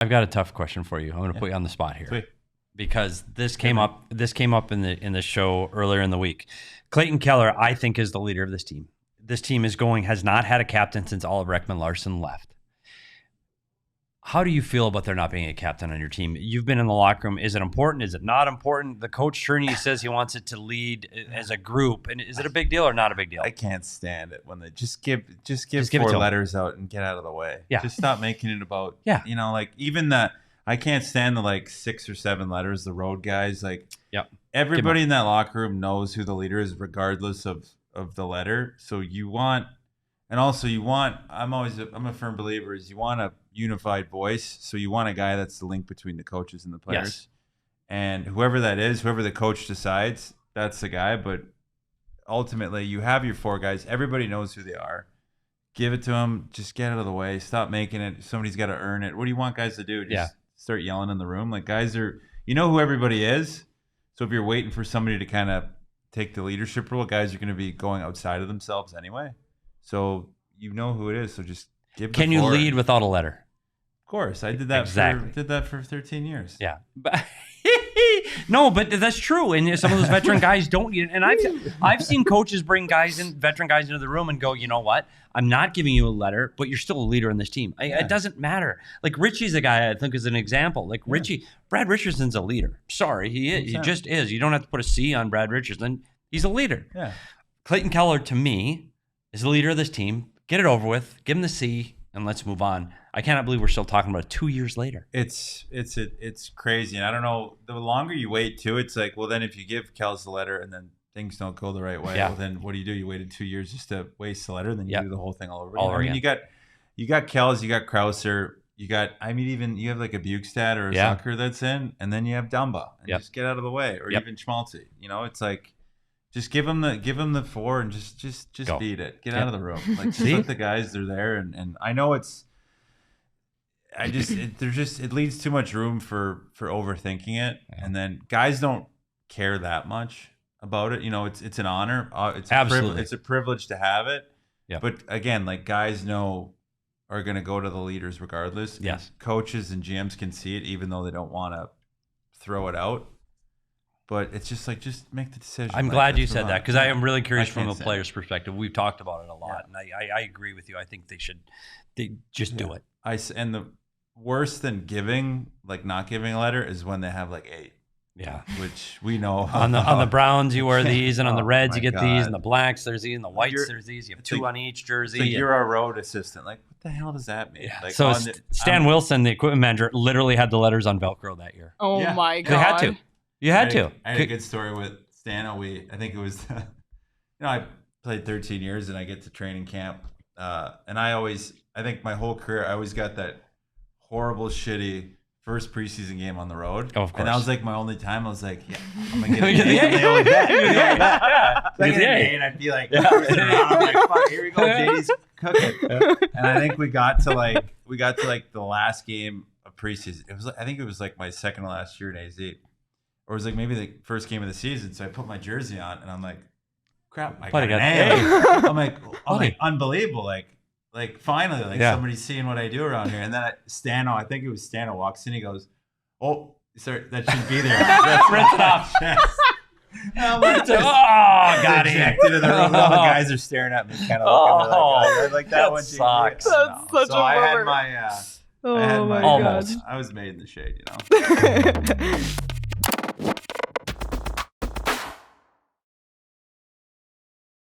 I've got a tough question for you. I'm going to put you on the spot here. Sweet. Because this came up in the show earlier in the week. Clayton Keller, I think, is the leader of this team. This team has not had a captain since Oliver Ekman-Larsson left. How do you feel about there not being a captain on your team? You've been in the locker room. Is it important? Is it not important? The coach Cherney says he wants it to lead as a group. And is it a big deal or not a big deal? I can't stand it when they just give 4 letters out and get out of the way. Yeah. Just stop making it about, even that. I can't stand the 6 or 7 letters, the road guys. Everybody in that locker room knows who the leader is, regardless of the letter. So I'm a firm believer is you want a unified voice. So you want a guy that's the link between the coaches and the players. Yes. And whoever that is, whoever the coach decides, that's the guy. But ultimately, you have your 4 guys. Everybody knows who they are. Give it to them. Just get out of the way. Stop making it. Somebody's got to earn it. What do you want guys to do? Just start yelling in the room. Guys you know who everybody is. So if you're waiting for somebody to kind of take the leadership role, guys are going to be going outside of themselves anyway. So you know who it is. So just give. Can you lead without a letter? Of course, I did that. Exactly. Did that for 13 years. Yeah. No, but that's true. And some of those veteran guys don't. And I've seen coaches bring veteran guys into the room and go, you know what? I'm not giving you a letter, but you're still a leader in this team. It doesn't matter. Richie's a guy I think is an example. Richie, Brad Richardson's a leader. Sorry, he is. 100%. He just is. You don't have to put a C on Brad Richardson. He's a leader. Yeah. Clayton Keller, to me, is the leader of this team. Get it over with. Give him the C, and let's move on. I cannot believe we're still talking about it 2 years later. It's crazy, and I don't know. The longer you wait, too, it's well, then if you give Kels the letter and then things don't go the right way, well, then what do? You waited 2 years just to waste the letter, and then you do the whole thing all over again. I mean, you got Kels, you got Krauser, you have a Bukestad or a Zucker that's in, and then you have Dumba, and just get out of the way, or even Schmaltzy. It's just give them the 4 and just beat it. Get out of the room. Just let the guys, they're there, and I know it leaves too much room for overthinking it, and then guys don't care that much about it. It's an honor. It's a privilege to have it. Yeah. But again, guys are going to go to the leaders regardless. Yes. And coaches and GMs can see it, even though they don't want to throw it out. But it's just make the decision. I'm glad you said that, because I am really curious from a player's perspective. We've talked about it a lot, and I agree with you. I think they just do it. And the worse than not giving a letter is when they have 8. Yeah, which we know on the Browns you wear these, and on the Reds you get these, and the blacks there's these, and the whites there's these. You have 2 on each jersey. You're a road assistant. What the hell does that mean? Yeah. Stan Wilson, the equipment manager, literally had the letters on Velcro that year. Oh my God! They had to. You had to. I had a good story with Stan. I think it was, I played 13 years, and I get to training camp, and I think my whole career I always got that horrible, shitty first preseason game on the road. Oh, of course. And that was my only time. I was I'm gonna get an A. They only bet. So I get an A, and I'd be cruising around. I'm fuck, here we go, JD's cooking. And I think we got to the last game of preseason. I think it was my second to last year in AZ, or it was maybe the first game of the season. So I put my jersey on, and I'm crap, I got an A. I'm unbelievable. Finally, somebody's seeing what I do around here. And then I think it was Stano walks in, he goes, "Oh, sir, that should be there." That's Rip it off. Got it. Into the room. All the guys are staring at me, kind of looking that one sucks. That's such a I bummer. had my Oh my God. Almost. I was made in the shade,